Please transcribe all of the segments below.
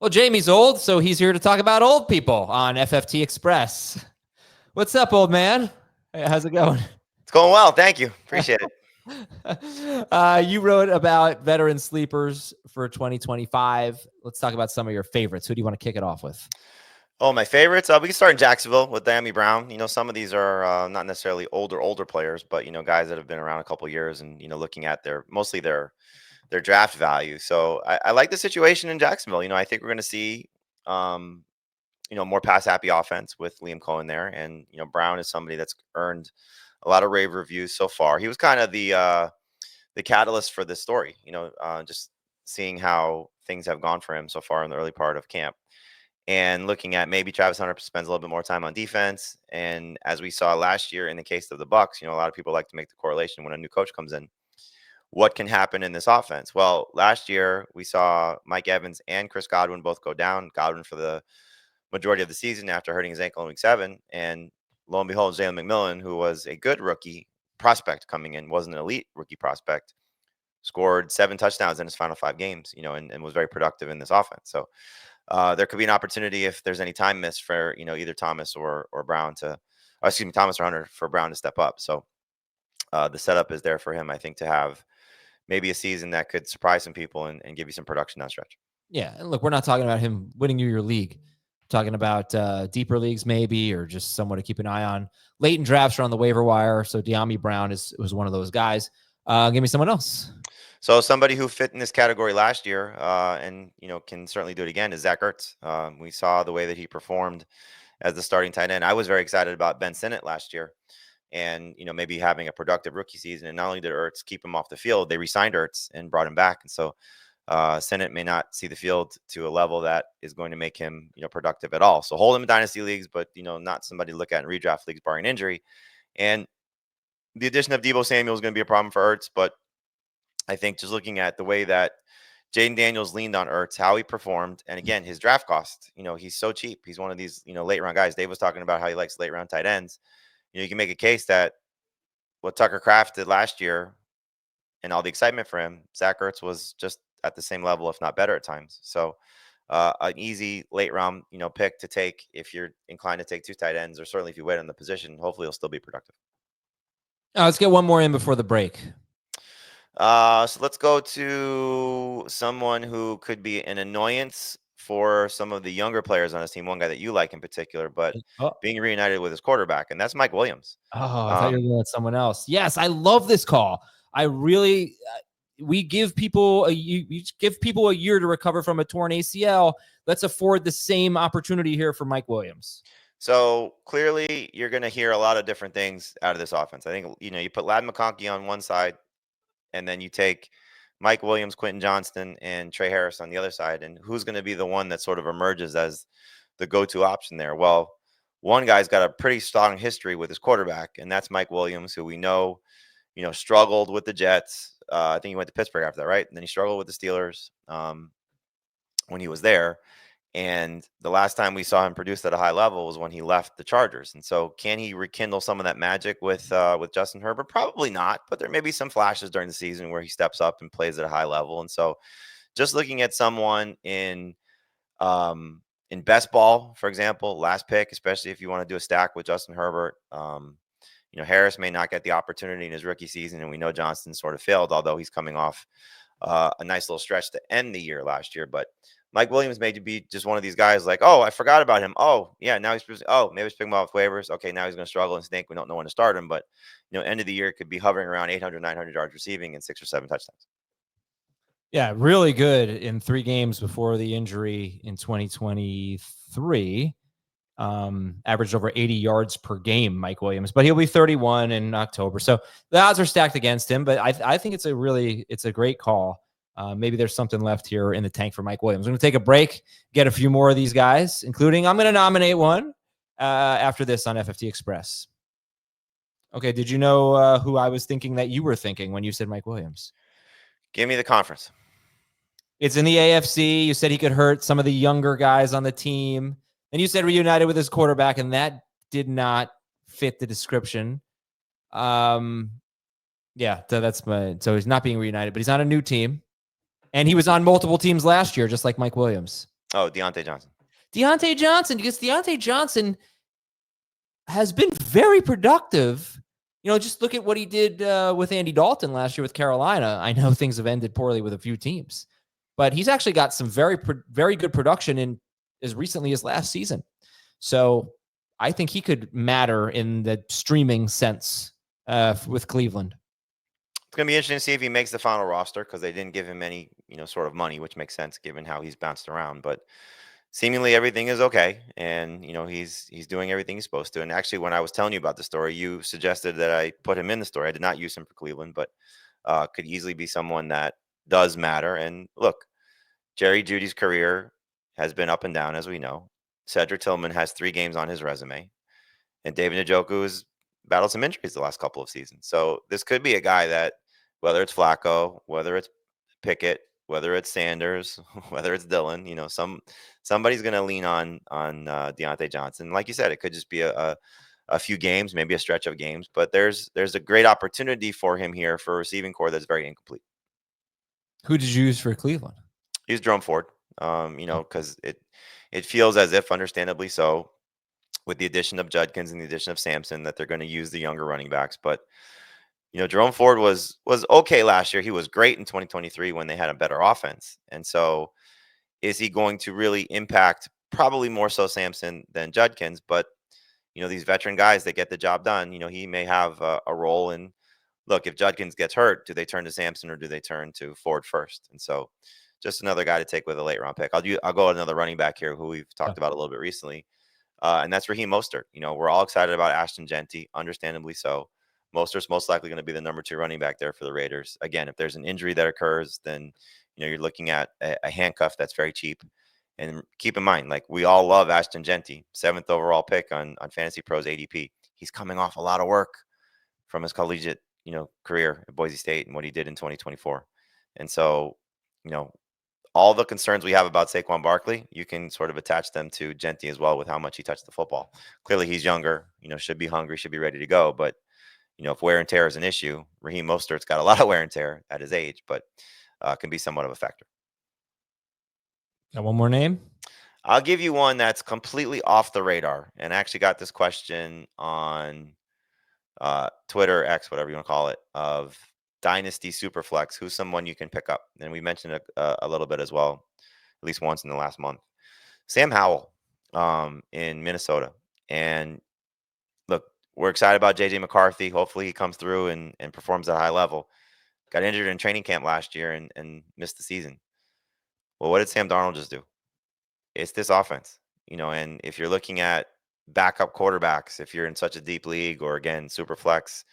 Well, Jamey's old, so he's here to talk about old people on FFT Express. What's up, old man? Hey, how's it going? It's going well. Thank you. Appreciate it. You wrote about veteran sleepers for 2025. Let's talk about some of your favorites. Who do you want to kick it off with? Oh, my favorites. We can start in Jacksonville with Dyami Brown. Some of these are not necessarily older players, but guys that have been around a couple of years, and looking at mostly their draft value. So I like the situation in Jacksonville. I think we're going to see more pass happy offense with Liam Cohen there, and Brown is somebody that's earned a lot of rave reviews so far. He was kind of the catalyst for this story. Just seeing how things have gone for him so far in the early part of camp. And looking at maybe Travis Hunter spends a little bit more time on defense. And as we saw last year in the case of the Bucs, a lot of people like to make the correlation when a new coach comes in. What can happen in this offense? Well, last year we saw Mike Evans and Chris Godwin both go down. Godwin for the majority of the season after hurting his ankle in week 7. And lo and behold, Jalen McMillan, who was a good rookie prospect coming in, wasn't an elite rookie prospect, scored 7 touchdowns in his final 5 games, and was very productive in this offense. So there could be an opportunity if there's any time missed for, either Thomas or Brown Thomas or Hunter for Brown to step up. So the setup is there for him, I think, to have maybe a season that could surprise some people and give you some production down stretch. Yeah. And look, we're not talking about him winning you your league. We're talking about deeper leagues maybe, or just someone to keep an eye on. Late in drafts are on the waiver wire. So Dyami Brown was one of those guys. Give me someone else. So somebody who fit in this category last year and, can certainly do it again is Zach Ertz. We saw the way that he performed as the starting tight end. I was very excited about Ben Sinnott last year and, maybe having a productive rookie season. And not only did Ertz keep him off the field, they re-signed Ertz and brought him back. And so Sinnott may not see the field to a level that is going to make him, productive at all. So hold him in dynasty leagues, but, not somebody to look at in redraft leagues barring injury. And the addition of Deebo Samuel is going to be a problem for Ertz, but I think just looking at the way that Jaden Daniels leaned on Ertz, how he performed, and again, his draft cost, he's so cheap. He's one of these, late round guys. Dave was talking about how he likes late round tight ends. You can make a case that what Tucker Kraft did last year and all the excitement for him, Zach Ertz was just at the same level, if not better at times. So an easy late round, pick to take if you're inclined to take 2 tight ends, or certainly if you wait on the position, hopefully he'll still be productive. Let's get one more in before the break. So let's go to someone who could be an annoyance for some of the younger players on his team. One guy that you like in particular, but being reunited with his quarterback, and that's Mike Williams. Oh, I thought you were going with someone else. Yes, I love this call. I really, we give people a year to recover from a torn ACL. Let's afford the same opportunity here for Mike Williams. So clearly, you're going to hear a lot of different things out of this offense. I think you put Ladd McConkey on one side, and then you take Mike Williams, Quentin Johnston, and Trey Harris on the other side. And who's going to be the one that sort of emerges as the go-to option there? Well, one guy's got a pretty strong history with his quarterback, and that's Mike Williams, who we know, struggled with the Jets. I think he went to Pittsburgh after that, right? And then he struggled with the Steelers when he was there. And the last time we saw him produce at a high level was when he left the Chargers. And so can he rekindle some of that magic with Justin Herbert? Probably not, but there may be some flashes during the season where he steps up and plays at a high level. And so just looking at someone in best ball, for example, last pick, especially if you want to do a stack with Justin Herbert, Harris may not get the opportunity in his rookie season. And we know Johnston sort of failed, although he's coming off a nice little stretch to end the year last year. But Mike Williams may be just one of these guys like, oh, I forgot about him. Oh, yeah, now he's maybe he's picking him off waivers. Okay, now he's going to struggle and stink. We don't know when to start him, but end of the year could be hovering around 800, 900 yards receiving and 6 or 7 touchdowns. Yeah, really good in 3 games before the injury in 2023. Averaged over 80 yards per game, Mike Williams, but he'll be 31 in October. So the odds are stacked against him, but I think it's a great call. Maybe there's something left here in the tank for Mike Williams. I'm going to take a break, get a few more of these guys, including I'm going to nominate one after this on FFT Express. Okay, did you know who I was thinking that you were thinking when you said Mike Williams? Give me the conference. It's in the AFC. You said he could hurt some of the younger guys on the team. And you said reunited with his quarterback, and that did not fit the description. Yeah, so he's not being reunited, but he's on a new team. And he was on multiple teams last year, just like Mike Williams. Oh, Diontae Johnson. Deontay Johnson, because Deontay Johnson has been very productive. Just look at what he did with Andy Dalton last year with Carolina. I know things have ended poorly with a few teams, but he's actually got some very good production in as recently as last season. So I think he could matter in the streaming sense with Cleveland. It's going to be interesting to see if he makes the final roster because they didn't give him any, sort of money, which makes sense given how he's bounced around. But seemingly everything is okay, and he's doing everything he's supposed to. And actually, when I was telling you about the story, you suggested that I put him in the story. I did not use him for Cleveland, but could easily be someone that does matter. And look, Jerry Jeudy's career has been up and down, as we know. Cedric Tillman has 3 games on his resume, and David Njoku has battled some injuries the last couple of seasons. So this could be a guy that, whether it's Flacco, whether it's Pickett, whether it's Sanders, whether it's Dillon, somebody's going to lean on Diontae Johnson. Like you said, it could just be a few games, maybe a stretch of games, but there's a great opportunity for him here for a receiving core that's very incomplete. Who did you use for Cleveland? Use Jerome Ford, because it feels as if, understandably so, with the addition of Judkins and the addition of Sampson, that they're going to use the younger running backs. But Jerome Ford was okay last year. He was great in 2023 when they had a better offense. And so, is he going to really impact? Probably more so Sampson than Judkins. But these veteran guys that get the job done, he may have a role in. Look, if Judkins gets hurt, do they turn to Sampson or do they turn to Ford first? And so, just another guy to take with a late round pick. I'll go with another running back here who we've talked about a little bit recently, and that's Raheem Mostert. We're all excited about Ashton Genty, understandably so. Mostert's most likely going to be the number 2 running back there for the Raiders. Again, if there's an injury that occurs, then you're looking at a handcuff that's very cheap. And keep in mind, like, we all love Ashton Genty, 7th overall pick on Fantasy Pros ADP. He's coming off a lot of work from his collegiate career at Boise State and what he did in 2024. And so, all the concerns we have about Saquon Barkley, you can sort of attach them to Genty as well with how much he touched the football. Clearly, he's younger, should be hungry, should be ready to go. But, if wear and tear is an issue, Raheem Mostert's got a lot of wear and tear at his age, but can be somewhat of a factor. Got one more name? I'll give you one that's completely off the radar. And I actually got this question on Twitter, X, whatever you want to call it, of Dynasty Superflex. Who's someone you can pick up? And we mentioned it a little bit as well, at least once in the last month. Sam Howell in Minnesota. And look, we're excited about JJ McCarthy. Hopefully he comes through and performs at a high level. Got injured in training camp last year and missed the season. Well, what did Sam Darnold just do? It's this offense, and if you're looking at backup quarterbacks, if you're in such a deep league, or again, super flex,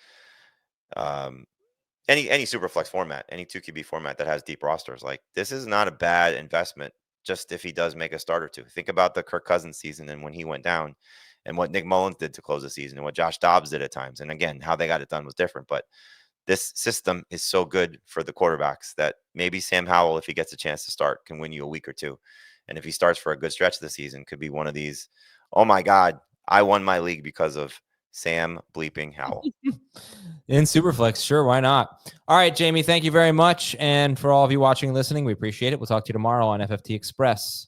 any super flex format, any 2 QB format that has deep rosters, like, this is not a bad investment. Just if he does make a start or 2, think about the Kirk Cousins season and when he went down, and what Nick Mullins did to close the season, and what Josh Dobbs did at times. And again, how they got it done was different, but this system is so good for the quarterbacks that maybe Sam Howell, if he gets a chance to start, can win you a week or 2. And if he starts for a good stretch of the season, could be one of these, oh my God, I won my league because of Sam bleeping Howell. In Superflex, sure, why not? All right, Jamey, thank you very much. And for all of you watching and listening, we appreciate it. We'll talk to you tomorrow on FFT Express.